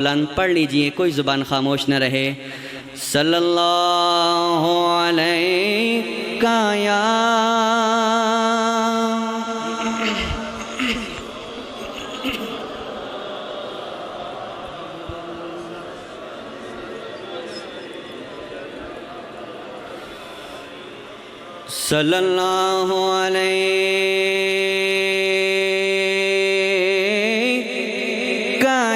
بلند پڑھ لیجئے، کوئی زبان خاموش نہ رہے۔ صلی اللہ علیہ یا صلی اللہ علیہ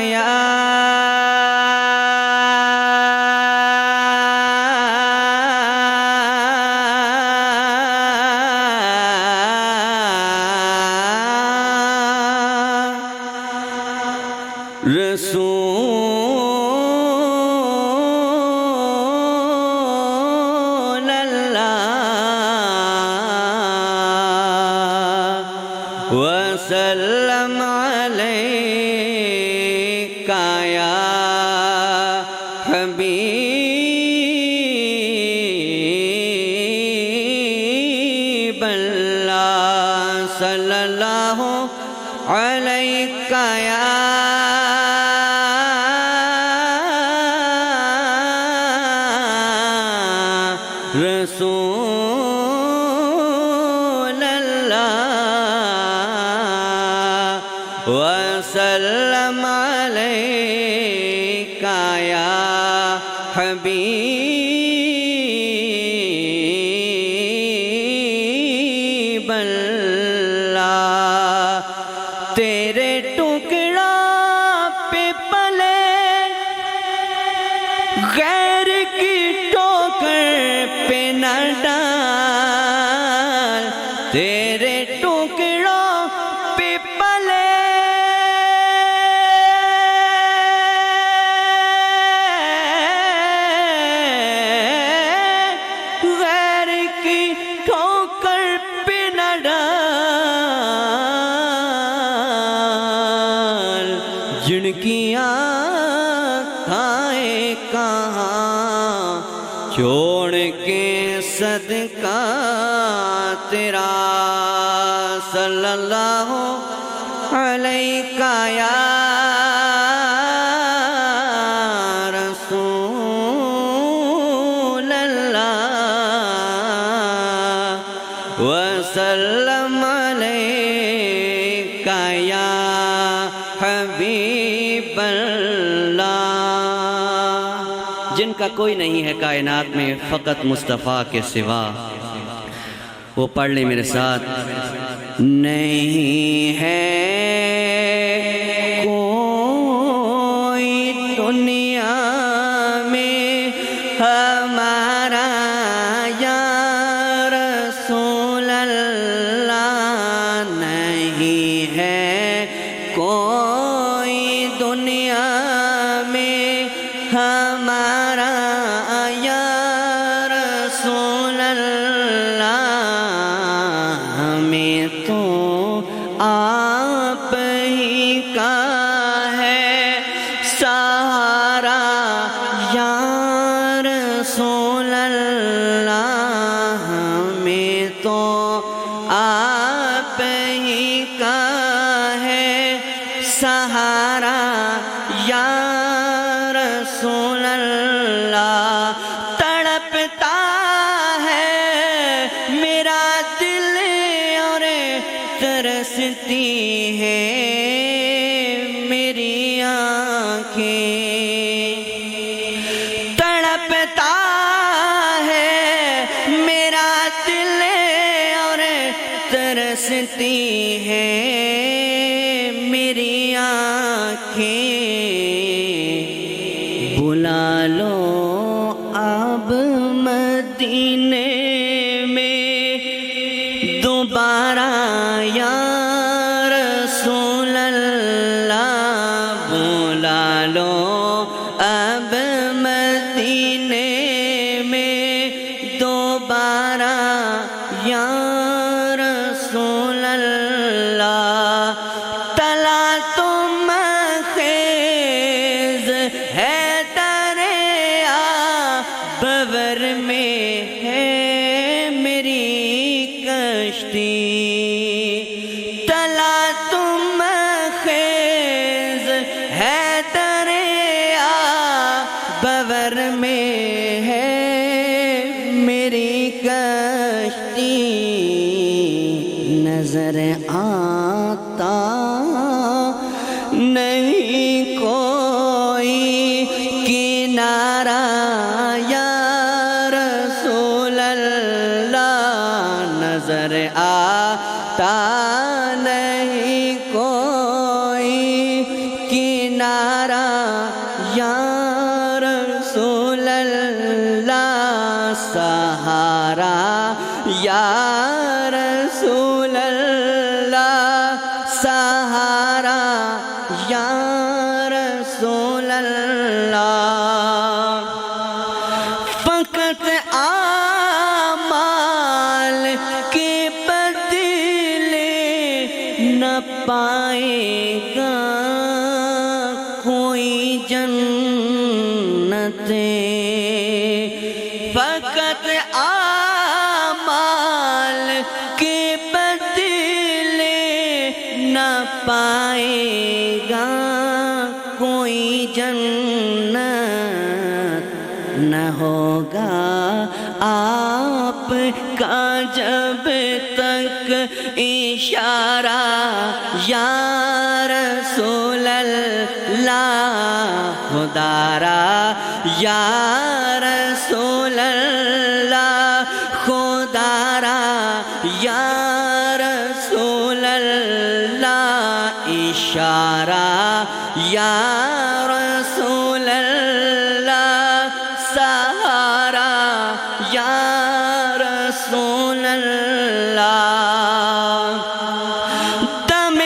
یا رسول اللہ وسلم علیک یا حبیب اللہ صلی اللہ علیک یا رسول اللہ وسلم علیک یا حبیب اللہ تیرے ٹکڑا پہ پلے غیر کی ٹوکر پہ نہ ڈال تیرے ٹکڑوں پہ پلے غیر کی ٹھوکر پہ نہ ڈال جن کی آنکھیں کہاں چھوڑ کے صدقہ تیرا صلی اللہ علیہ یا رسول اللہ وسلم علیک یا حبیب اللہ جن کا کوئی نہیں ہے کائنات میں فقط مصطفیٰ کے سوا وہ پڑھ لیں میرے ساتھ نہیں ہے کوئی دنیا میں ہمارا یا رسول اللہ نہیں ہے کوئی دنیا میں ہمارا یا رسول اللہ ہمیں تو آپ ہی کا ہے سہارا یا رسول اللہ ہمیں تو آپ ہی کا ہے سہارا یا رسول اللہ تڑپتا ہے میرا دل اور ترستی ہے میری آنکھیں تڑپتا ہے میرا دل اور ترستی ہے میری آنکھیں بلا لو اب مدینے میں دوبارہ یا رسول اللہ بلا لو اب مدینے میں دوبارہ یا رسول اللہ تلا تم خیز ہے بور میں ہے میری کشتی تلا تم خیز ہے دریا بور میں ہے میری کشتی نظر آتا نہیں کوئی کنارہ یا رسول اللہ نظر آتا نہیں کوئی کنارہ یا رسول اللہ سہارا یا رسول اللہ سہارا یا رسول اللہ فقط اعمال کے بدلے نہ پائے گا کوئی جنت فقط اعمال کے بدلے نہ پائے گا کوئی جنت نہ ہوگا آپ کا جب تک اشارہ یا رسول اللہ خدا را یا رسول اللہ خدا را یا رسول اللہ اشارہ یا رسول اللہ سہارا یا رسول اللہ دم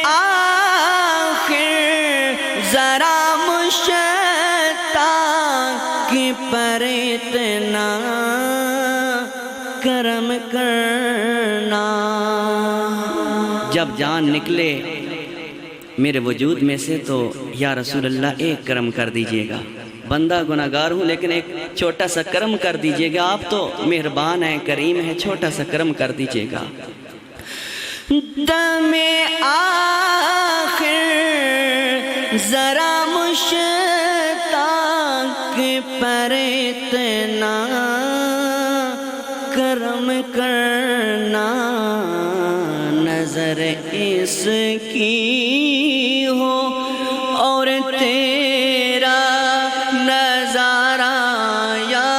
آخر ذرا مشتاق پر اتنا کرم کرنا جب جان نکلے میرے وجود میں سے تو یا رسول اللہ ایک کرم کر دیجئے گا بندہ گناہگار ہوں لیکن ایک چھوٹا سا کرم کر دیجئے گا آپ تو مہربان ہیں کریم ہیں چھوٹا سا کرم کر دیجئے گا دم آخر ذرا مشتاق پر اتنا کرم کرنا نظر اس کی ہو اور تیرا نظارہ یا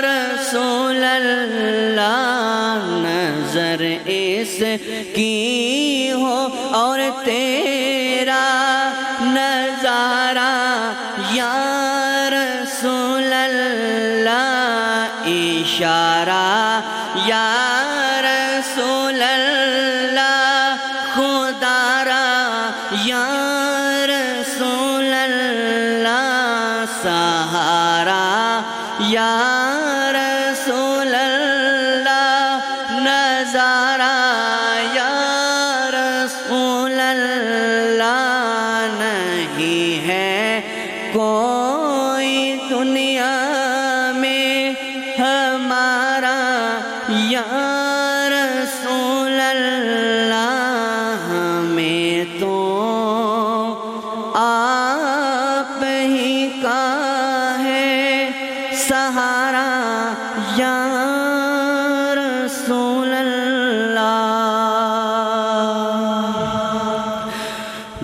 رسول اللہ نظر اس کی ہو اور تیرا نظارہ یا رسول اللہ اشارہ یا رسول اللہ خدا را یا رسول اللہ سہارا یا رسول اللہ نظارہ یا رسول اللہ نہیں ہے کوئی دنیا میں ہمارا یا رسول اللہ ہمیں تو آپ ہی کا ہے سہارا یا رسول اللہ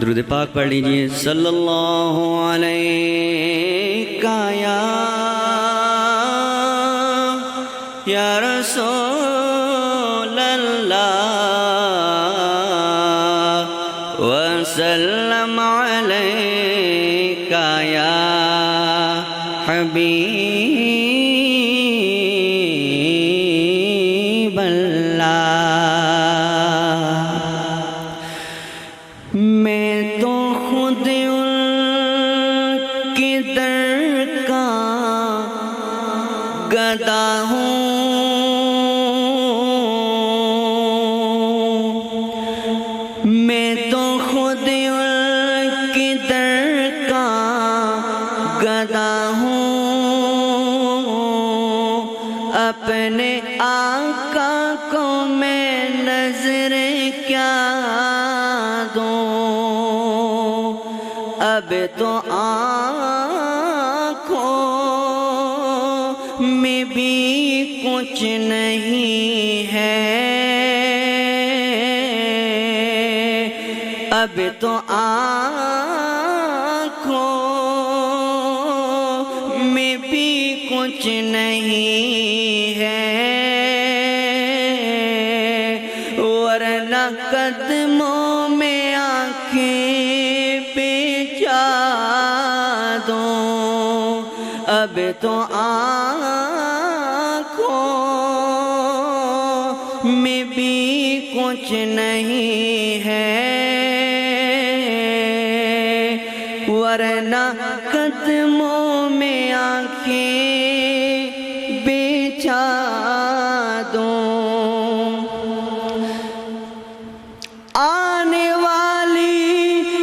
درود پاک پڑھ لیجئے صلی اللہ علیہ یا رسول اللہ وسلم علیک یا حبیب اللہ میں تو خود ان کے در کا گدا ہوں میں تو خود ان کے در کا گدا ہوں اپنے آقا کو میں نظر کیا دوں اب تو آنکھوں کچھ نہیں ہے، اب تو آنکھوں میں بھی کچھ نہیں ہے، ورنہ قدموں میں آنکھیں بچھا دوں، اب تو آنکھوں میں بھی کچھ نہیں ہے، ورنہ قدموں میں آنکھیں بچھا دوں۔ آنے والی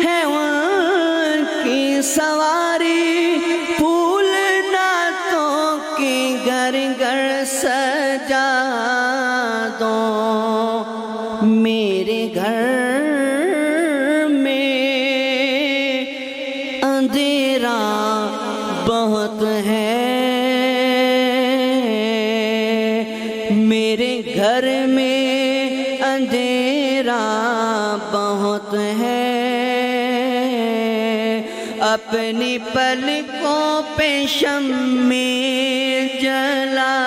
ہے ان کی سواری، پھول نعتوں کی گھر گھر سجا دو، میرے گھر میں اندھیرا بہت ہے، میرے گھر میں اندھیرا بہت ہے، اپنی پلکوں پہ شمع جلا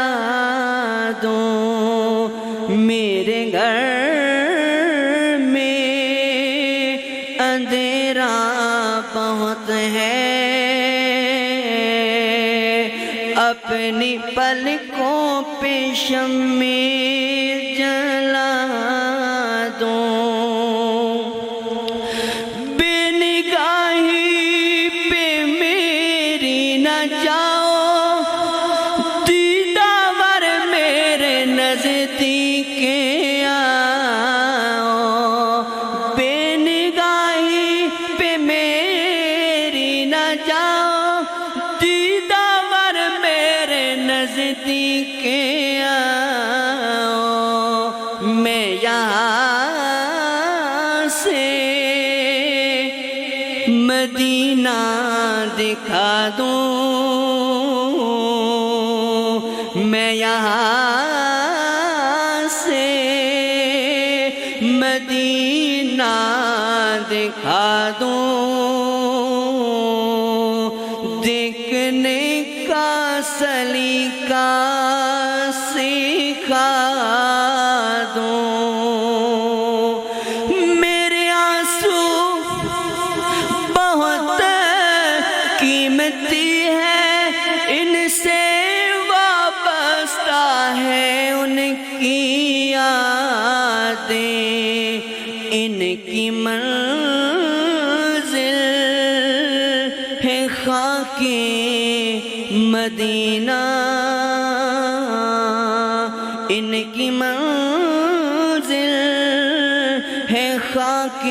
دوں، میرے گھر میں اندھیرا بہت ہے، اپنی پلکوں پہ شمع جلا دوں۔ بے نگاہی پہ میری نہ جاؤ، دیدہ ور میرے نزدیک آؤ، بے نگاہی پہ میری نہ جاؤ، دیدہ ور میرے نزدیک آؤ، میں یہاں سے مدینہ دکھا دوں، میں یہاں سے مدینہ دکھا دوں، دیکھنے کا سلیقہ سکھا دوں، میرے آنسو بہت قیمتی ہے، ان سے وابستہ ہے ان کی یادیں، ان کی منزل ہے خاک مدینہ، ان کی منزل ہے خاک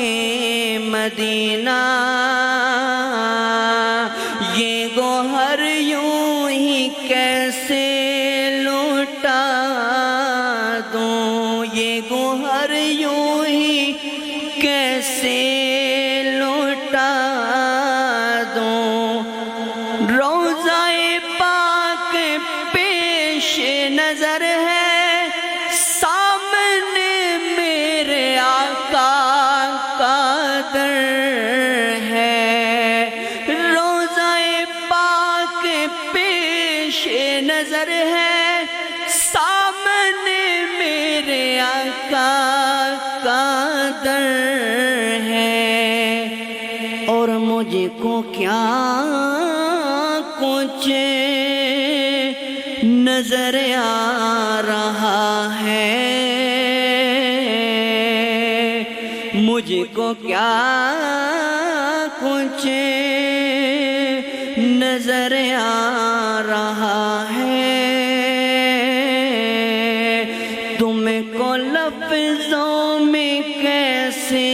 مدینہ، یہ گوہر یوں ہی کیسے لوٹا دوں، یہ گوہر یوں ہی کیسے لوٹا دوں، روضہ پاک پیش نظر ہے، سامنے میرے آقا کا در ہے، روضہ پاک پیش نظر ہے، سامنے میرے آقا کا در ہے، اور مجھ کو کیا کچھ نظر آ رہا ہے، مجھ کو کیا کچھ نظر آ رہا ہے، تم کو لفظوں میں کیسے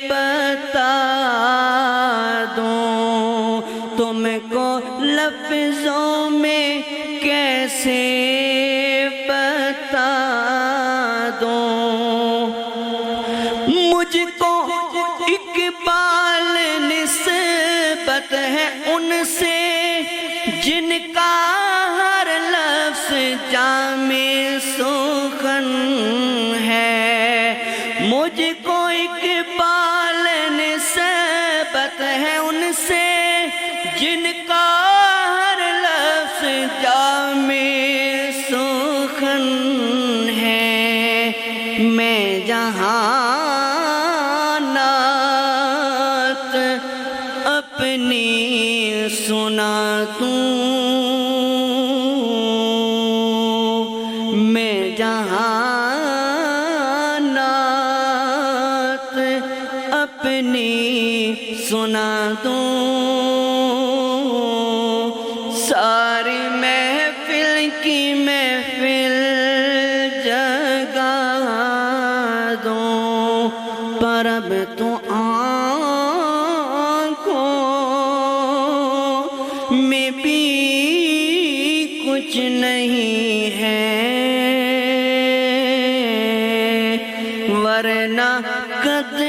بتا دوں، تم کو لفظوں میں کیسے بتا دوں، مجھ کو اقبال نسبت ہے ان سے جن کا ہر لفظ جام سخن ہے، مجھ کو اقبال نسبت ہے ان سے جن کا ہر لفظ جام سخن ہے۔ میں جہاں نعت اپنی سناتوں، میں جہاں نعت اپنی سناتوں، ساری محفل کی محفل جگا دوں، پر اب تو آنکھوں میں بھی کچھ نہیں ہے، ورنہ قد